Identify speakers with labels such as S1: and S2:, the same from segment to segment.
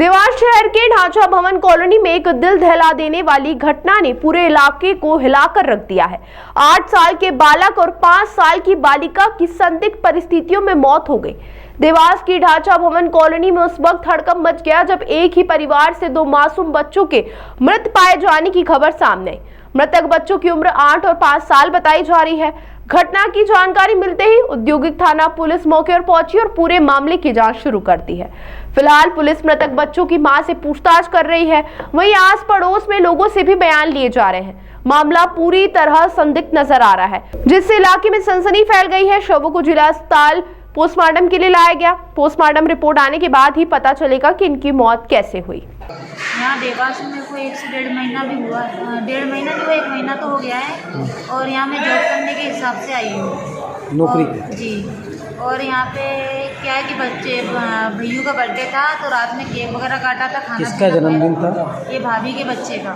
S1: देवास शहर के ढांचा भवन कॉलोनी में एक दिल दहला देने वाली घटना ने पूरे इलाके को हिलाकर रख दिया है। 8 साल के बालक और 5 साल की बालिका की संदिग्ध परिस्थितियों में मौत हो गई। देवास की ढांचा भवन कॉलोनी में उस वक्त हड़कंप मच गया जब एक ही परिवार से 2 मासूम बच्चों के मृत पाए जाने की खबर सामने आई। मृतक बच्चों की उम्र 8 और 5 साल बताई जा रही है। घटना की जानकारी मिलते ही औद्योगिक थाना पुलिस मौके पर पहुंची और पूरे मामले की जांच शुरू कर दी है। फिलहाल पुलिस मृतक बच्चों की मां से पूछताछ कर रही है। वहीं आस पड़ोस में लोगों से भी बयान लिए जा रहे हैं। मामला पूरी तरह संदिग्ध नजर आ रहा है, जिससे इलाके में सनसनी फैल गई है। शवों को जिला अस्पताल पोस्टमार्टम के लिए लाया गया। पोस्टमार्टम रिपोर्ट आने के बाद ही पता चलेगा कि इनकी मौत कैसे हुई।
S2: यहाँ देवास में मेरे को 1 से 1.5 महीना भी हुआ, 1.5 महीना नहीं हुआ, 1 महीना तो हो गया है। और यहाँ मैं जॉब करने के हिसाब से आई हूँ
S3: नौकरी
S2: जी। और यहाँ पे क्या है कि बच्चे भैयू का बर्थडे था तो रात में केक वगैरह काटा था। खाना
S3: किसका जन्मदिन था?
S2: ये भाभी के बच्चे का।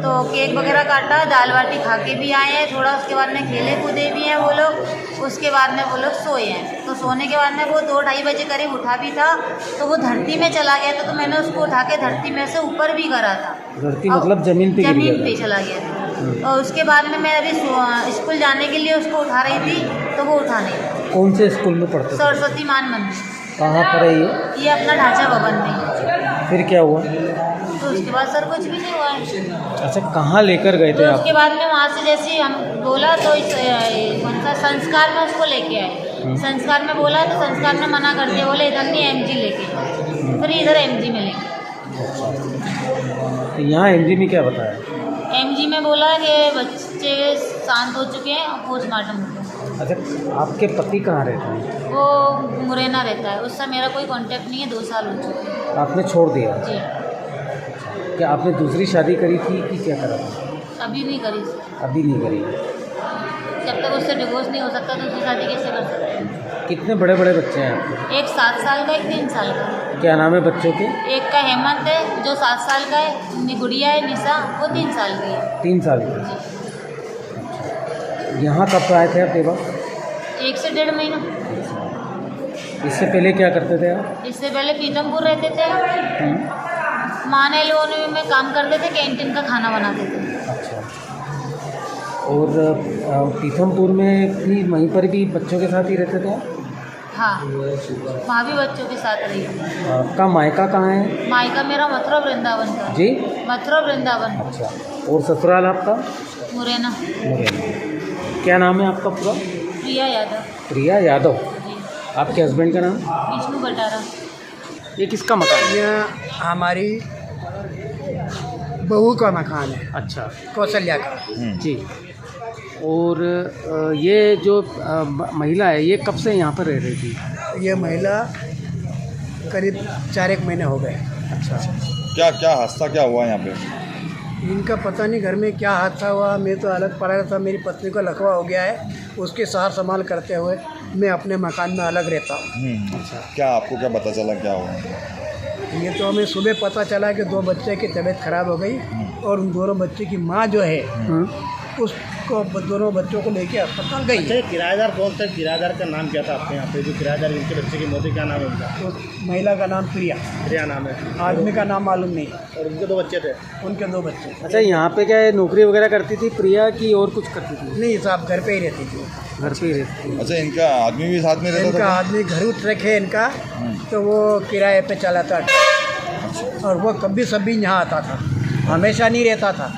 S2: तो केक वगैरह काटा, दाल बाटी खा के भी आए हैं थोड़ा। उसके बाद में खेले कूदे भी हैं वो लोग। उसके बाद में वो लोग सोए हैं। तो सोने के बाद में वो 2-2:30 बजे करीब उठा भी था तो वो धरती में चला गया था। तो मैंने उसको उठा के धरती में से ऊपर भी करा था।
S3: धरती मतलब जमीन पे
S2: चला गया था। और उसके बाद में मैं अभी स्कूल जाने के लिए उसको उठा रही थी तो वो उठा नहीं।
S3: कौन से स्कूल में पढ़ते थे?
S2: सरस्वती मान मंदिर।
S3: कहाँ पर है
S2: ये अपना ढांचा भवन में।
S3: फिर क्या हुआ?
S2: तो उसके बाद सर कुछ भी नहीं हुआ है।
S3: अच्छा, कहाँ लेकर गए थे
S2: तो
S3: आप?
S2: उसके बाद में वहाँ से जैसे हम बोला तो कौन सा संस्कार में उसको लेके आए। संस्कार में बोला तो संस्कार में मना कर दिया, बोले इधर नहीं MG लेके। फिर इधर MG में लेके।
S3: तो यहाँ MG में क्या बताया?
S2: MG में बोला कि बच्चे शांत हो चुके हैं और पोस्टमार्टम हो गया।
S3: अच्छा, आपके पति कहाँ रहते हैं?
S2: वो मुरैना रहता है। उससे मेरा कोई कांटेक्ट नहीं है, 2 साल हो चुके हैं।
S3: आपने छोड़ दिया?
S2: जी।
S3: क्या आपने दूसरी शादी करी थी कि क्या करा था?
S2: अभी नहीं करी।
S3: अभी नहीं करी।
S2: जब तक उससे डिवोर्स नहीं हो सकता तो उसकी शादी कैसे कर सकते हैं?
S3: कितने बड़े बड़े बच्चे हैं आपके?
S2: एक 7 साल का, एक 3 साल का।
S3: क्या नाम है बच्चों के?
S2: एक का हेमंत है जो 7 साल का है। गुड़िया है निशा, वो 3 साल की है।
S3: 3 साल की। यहाँ कब आए थे आप देवास?
S2: 1 से 1.5 महीना।
S3: इससे पहले क्या करते थे आप?
S2: इससे पहले पीतमपुर रहते थे। माने लोगों में काम करते थे, कैंटीन का खाना बनाते थे।
S3: अच्छा। और पीथमपुर में भी वहीं पर भी बच्चों के साथ ही रहते थे?
S2: हाँ, वहाँ भी बच्चों के साथ रही थी।
S3: आपका मायका कहाँ है?
S2: मायका मेरा मथुरा वृंदावन का।
S3: जी,
S2: मथुरा वृंदावन।
S3: अच्छा। और ससुराल आपका?
S2: मुरैना।
S3: मुरैना। क्या नाम है आपका पूरा?
S2: प्रिया यादव।
S3: प्रिया यादव।
S2: जी।
S3: आपके हस्बैंड का नाम?
S2: विष्णु बटारा।
S3: ये किसका मकान है?
S4: ये हमारी बहू का मकान है।
S3: अच्छा,
S4: कौशल्या का।
S3: जी। और ये जो महिला है ये कब से यहाँ पर रह रही थी?
S4: ये महिला करीब 4-1 महीने हो गए।
S3: अच्छा।
S5: क्या क्या हादसा क्या हुआ यहाँ पे?
S4: इनका पता नहीं घर में क्या हादसा हुआ। मैं तो अलग पड़ा था, मेरी पत्नी को लकवा हो गया है। उसके सार संभाल करते हुए मैं अपने मकान में अलग रहता हूँ।
S5: अच्छा, क्या आपको क्या पता चला क्या हुआ?
S4: ये तो हमें सुबह पता चला कि 2 बच्चे की तबीयत खराब हो गई और उन दोनों बच्चे की माँ जो है उसको दोनों बच्चों को लेके अस्पताल गई।
S6: अच्छा, किराएदार कौन था? किराएदार का नाम क्या था आपके यहाँ पे? जो किराएदार इनके बच्चे की मौत है, क्या नाम है उनका?
S4: तो महिला का नाम प्रिया।
S6: प्रिया नाम है।
S4: आदमी का नाम मालूम नहीं।
S6: और उनके 2 बच्चे थे?
S4: उनके 2 बच्चे।
S3: अच्छा, यहाँ पे क्या है, नौकरी वगैरह करती थी प्रिया की और कुछ करती थी?
S4: नहीं साहब, घर पे ही रहती थी।
S3: घर पे ही रहती थी।
S5: अच्छा, इनका आदमी भी साथ में रहता
S4: इनका
S5: था?
S4: आदमी घर ट्रक है इनका, तो वो किराए पे चलाता था और वो कभी सभी यहाँ आता था, हमेशा नहीं रहता था।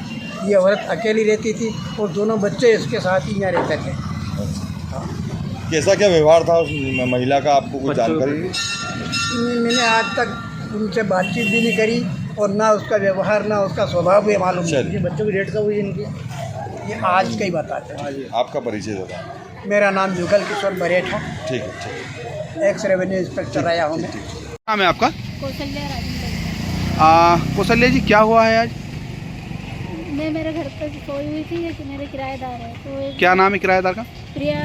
S4: ये औरत अकेली रहती थी और दोनों बच्चे इसके साथ ही यहाँ रहते थे।
S5: कैसा क्या व्यवहार था उस महिला का, आपको कुछ जानकारी?
S4: मैंने आज तक उनसे बातचीत भी नहीं करी और ना उसका व्यवहार ना उसका स्वभाव भी मालूम नहीं।
S6: ये बच्चों की डेट कब हुई इनकी?
S4: ये आज का ही बताते हैं।
S5: आपका परिचय होगा?
S4: मेरा नाम जुगल किशोर बरेठा,
S5: ठीक है, ठीक है।
S4: एक्स रेवेन्यू इंस्पेक्टर आया हूँ मैं।
S7: नाम है आपका?
S8: कौशल्या राजेंद्र।
S7: कौशल्या जी, क्या हुआ है आज?
S8: मैं मेरे घर पर सोई हुई थी, कि मेरे किराएदार है तो
S7: क्या नाम है किराएदार का?
S8: प्रिया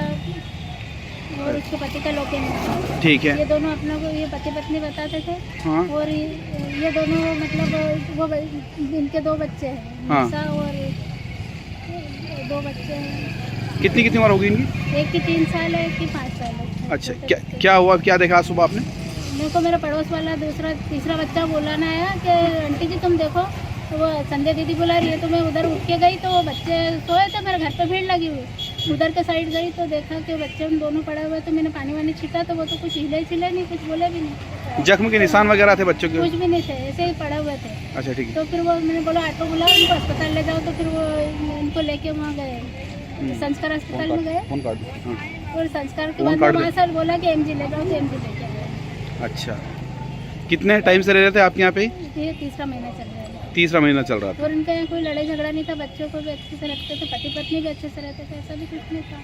S8: और उसके पति का लोकेन।
S7: ठीक है।
S8: ये दोनों अपना को ये पति पत्नी बताते थे।
S7: हाँ।
S8: और ये दोनों मतलब वो इनके 2 बच्चे हैं।
S7: हाँ।
S8: निशा और 2 बच्चे हैं।
S7: कितनी उम्र होगी इनकी?
S8: एक की 3 साल है, एक की 5 साल है।
S7: अच्छा, क्या हुआ, क्या देखा सुबह आपने?
S8: मेरे को मेरा पड़ोस वाला तीसरा बच्चा बोलाना आया कि आंटी जी तुम देखो, तो वो संध्या दीदी बुला रही है, तो मैं उधर उठ के गई तो वो बच्चे सोए थे, मेरे घर पे भीड़ लगी हुई। उधर के साइड गई तो देखा कि बच्चे उन दोनों पड़े हुए, तो मैंने पानी वानी छीटा तो वो तो कुछ हिले नहीं, कुछ बोले भी नहीं।
S7: जख्म के निशान वगैरह थे बच्चों के?
S8: कुछ भी नहीं थे, ऐसे ही पड़े हुए थे।
S7: अच्छा ठीक है।
S8: तो फिर वो मैंने बोला ऑटो बुलाओ, उनको अस्पताल ले जाओ, तो फिर वो इनको लेके वहाँ गए, संस्कार अस्पताल में गए।
S7: Phone card.
S8: और संस्कार के बाद वहाँ से बोला कि एमजी ले जाओ, तो एमजी लेके आए।
S7: अच्छा, कितने टाइम से रह रहे थे आपके यहाँ पे?
S8: ये तीसरा महीना चल रहा है।
S7: तीसरा महीना चल रहा था।
S8: और इनका यहाँ कोई लड़ाई झगड़ा नहीं था, बच्चों को भी अच्छे से रखते थे, पति पत्नी भी अच्छे से रहते थे, ऐसा भी कुछ नहीं था।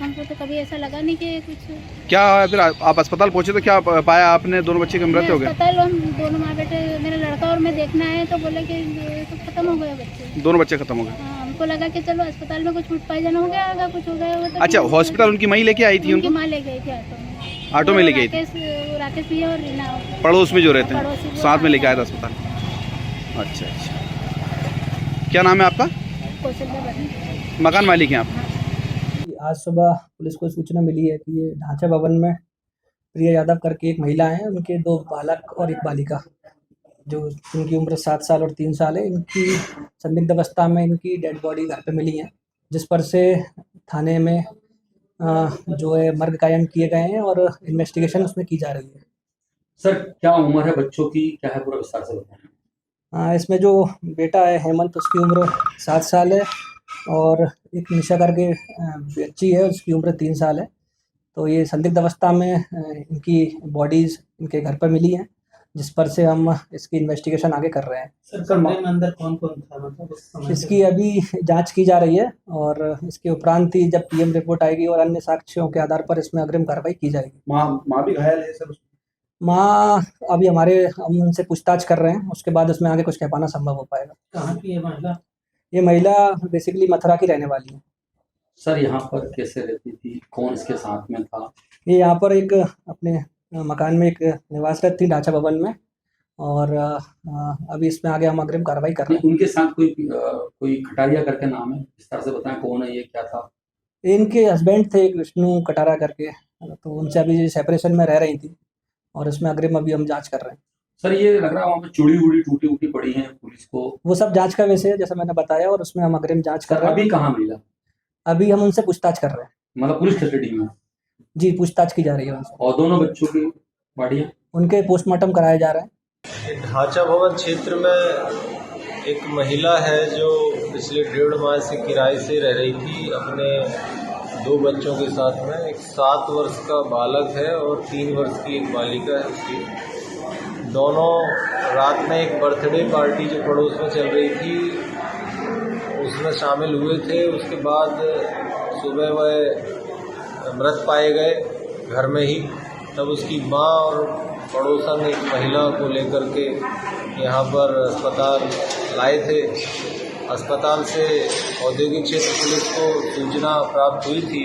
S8: हमको तो कभी ऐसा लगा नहीं कि कुछ।
S7: क्या फिर आप अस्पताल पहुँचे तो क्या पाया आपने? दोनों बच्चे की मृत्यु हो गए?
S8: अस्पताल हम दोनों माँ बेटे, मेरा लड़का और मैं देखना है, तो बोले कि तो खत्म हो गए बच्चे,
S7: दोनों बच्चे खत्म हो गए।
S8: हाँ, हमको लगा कि चलो अस्पताल में कुछ फूड पॉइजन हो गया होगा, कुछ हो गया होगा।
S7: अच्छा, हॉस्पिटल उनकी मई लेके आई थी?
S8: उनकी
S7: उनको
S8: माँ ले गई थी
S7: ऑटो में ले गई थी?
S8: राकेश भैया और रीना
S7: पड़ोस में जो रहते हैं
S8: पड़ोसी वो
S7: साथ में लेके आया था अस्पताल। अच्छा, क्या नाम है आपका?
S8: कौशल्या बनी।
S7: मकान मालिक हैं आप?
S9: आज सुबह पुलिस को सूचना मिली है कि ये ढांचा भवन में प्रिया यादव करके एक महिला है, उनके 2 बालक और एक बालिका, जो इनकी उम्र 7 साल और 3 साल है, इनकी संदिग्ध अवस्था में इनकी डेड बॉडी घर पे मिली है, जिस पर से थाने में जो है मर्ग कायम किए गए हैं और इन्वेस्टिगेशन उसमें की जा रही है।
S10: सर, क्या उम्र है बच्चों की, क्या है पूरा विस्तार से बताएं।
S9: इसमें जो बेटा है हेमंत, उसकी उम्र 7 साल है, और एक निशा करके बच्ची है, उसकी उम्र 3 साल है। तो ये संदिग्ध अवस्था में इनकी बॉडीज़ इनके घर पर मिली हैं, जिस पर से हम इसकी इन्वेस्टिगेशन आगे कर रहे हैं।
S3: सर, कमरे में अंदर कौन कौन था, मतलब
S9: इसकी अभी जांच की जा रही है, और इसके उपरांत ही जब पीएम रिपोर्ट आएगी और अन्य साक्ष्यों के आधार पर इसमें अग्रिम कार्रवाई की जाएगी।
S10: माँ भी घायल है सर?
S9: माँ अभी हम उनसे पूछताछ कर रहे हैं, उसके बाद उसमें आगे कुछ कह पाना संभव हो पाएगा।
S3: कहाँ की है महिला?
S9: ये महिला बेसिकली मथुरा की रहने वाली है।
S10: सर, यहाँ पर कैसे रहती थी, कौन इसके साथ में था?
S9: ये यहाँ पर एक अपने मकान में एक निवासरत थी ढांचा भवन में, और अभी इसमें आगे हम अग्रिम कार्रवाई कर रहे हैं।
S10: उनके साथ कोई खटारिया करके नाम है, विस्तार से बताएं कौन है ये, क्या था?
S9: इनके हस्बैंड थे एक विष्णु कटारा करके, तो उनसे अभी सेपरेशन में रह रही थी, और इसमें अग्रिम अभी हम जांच कर रहे हैं।
S10: सर, ये लग रहा है वहाँ पे चूड़ी वूड़ी टूटी उटी पड़ी है पुलिस को?
S9: वो सब जांच का विषय है, जैसा मैंने बताया, और उसमें हम अग्रिम जांच कर रहे हैं।
S10: अभी कहाँ मिला?
S9: अभी हम उनसे पूछताछ कर रहे हैं।
S10: मतलब पुलिस कस्टडी में?
S9: जी, पूछताछ की जा रही है उनसे।
S10: और दोनों बच्चों की बॉडियाँ?
S9: उनके पोस्टमार्टम कराया जा रहा है।
S11: ढांचा भवन क्षेत्र में एक महिला है जो पिछले 1.5 माह से किराए से रह रही थी अपने 2 बच्चों के साथ में। एक 7 वर्ष का बालक है और 3 वर्ष की एक बालिका है उसकी। दोनों रात में एक बर्थडे पार्टी जो पड़ोस में चल रही थी उसमें शामिल हुए थे। उसके बाद सुबह वह मृत पाए गए घर में ही। तब उसकी माँ और पड़ोसन एक महिला को लेकर के यहाँ पर अस्पताल लाए थे। अस्पताल से औद्योगिक क्षेत्र पुलिस को सूचना प्राप्त हुई थी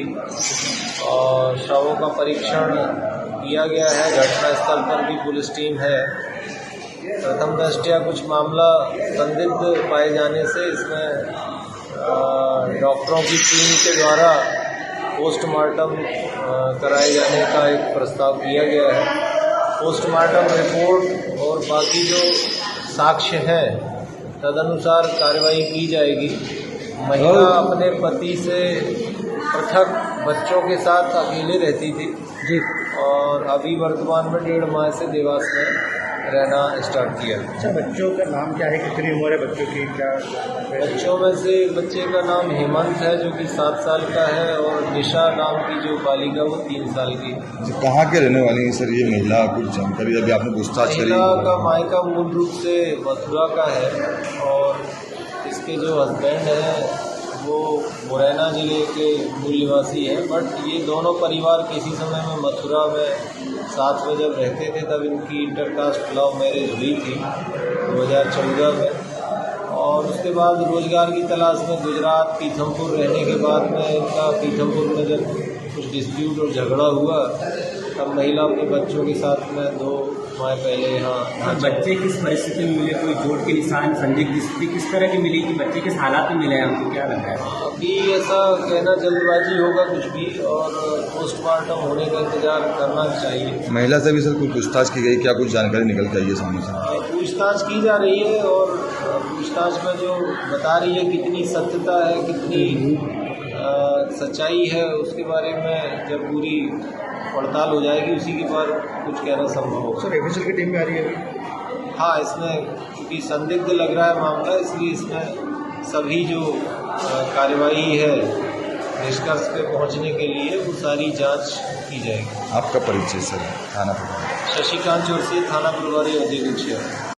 S11: और शवों का परीक्षण किया गया है। घटनास्थल पर भी पुलिस टीम है। प्रथम दृष्टया कुछ मामला संदिग्ध पाए जाने से इसमें डॉक्टरों की टीम के द्वारा पोस्टमार्टम कराए जाने का एक प्रस्ताव किया गया है। पोस्टमार्टम रिपोर्ट और बाकी जो साक्ष्य हैं तदनुसार कार्रवाई की जाएगी। महिला अपने पति से पृथक बच्चों के साथ अकेले रहती थी जी, और अभी वर्तमान में 1.5 माह से देवास में रहना स्टार्ट किया।
S6: अच्छा, बच्चों का नाम क्या है, कितनी उम्र है बच्चों की? क्या
S11: बच्चों में से एक बच्चे का नाम हेमंत है जो कि 7 साल का है, और निशा नाम की जो बालिका वो 3 साल की।
S5: कहाँ के रहने वाली है सर ये महिला, कुछ जानकारी अभी आपने पूछताछ करी?
S11: महिला का मायका मूल रूप से मथुरा का है और इसके जो हस्बैंड हैं वो मुरैना जिले के मूल निवासी हैं। बट ये दोनों परिवार किसी समय में मथुरा में साथ में जब रहते थे तब इनकी इंटरकास्ट लव मैरिज हुई थी 2014 में, और उसके बाद रोजगार की तलाश में गुजरात पीथमपुर रहने के बाद में इनका पीथमपुर में जब कुछ डिस्प्यूट और झगड़ा हुआ तब महिला अपने बच्चों के साथ में 2 माह पहले यहाँ
S6: बच्चे किस परिस्थिति में मिले, कोई चोट के निशान, संदिग्ध स्थिति किस तरह की मिली कि बच्चे किस हालात में मिले हैं, आपको क्या लग रहा है?
S11: अभी ऐसा कहना जल्दबाजी होगा कुछ भी, और पोस्टमार्टम होने का इंतजार करना चाहिए।
S5: महिला से भी सर कुछ पूछताछ की गई, क्या कुछ जानकारी निकल के आई है सामने से?
S11: पूछताछ की जा रही है, और पूछताछ में जो बता रही है कितनी सत्यता है, कितनी सच्चाई है, उसके बारे में जब पूरी पड़ताल हो जाएगी उसी के बाद कुछ कहना संभव होगा।
S4: सर एफएसएल की टीम भी आ रही है?
S11: हाँ, इसमें क्योंकि संदिग्ध लग रहा है मामला, इसलिए इसमें सभी जो कार्यवाही है निष्कर्ष पे पहुंचने के लिए वो सारी जांच की जाएगी।
S5: आपका परिचय सर? थाना प्रभारी
S11: शशिकांत चौरसिया, थाना प्रभारी औद्योगिक क्षेत्र।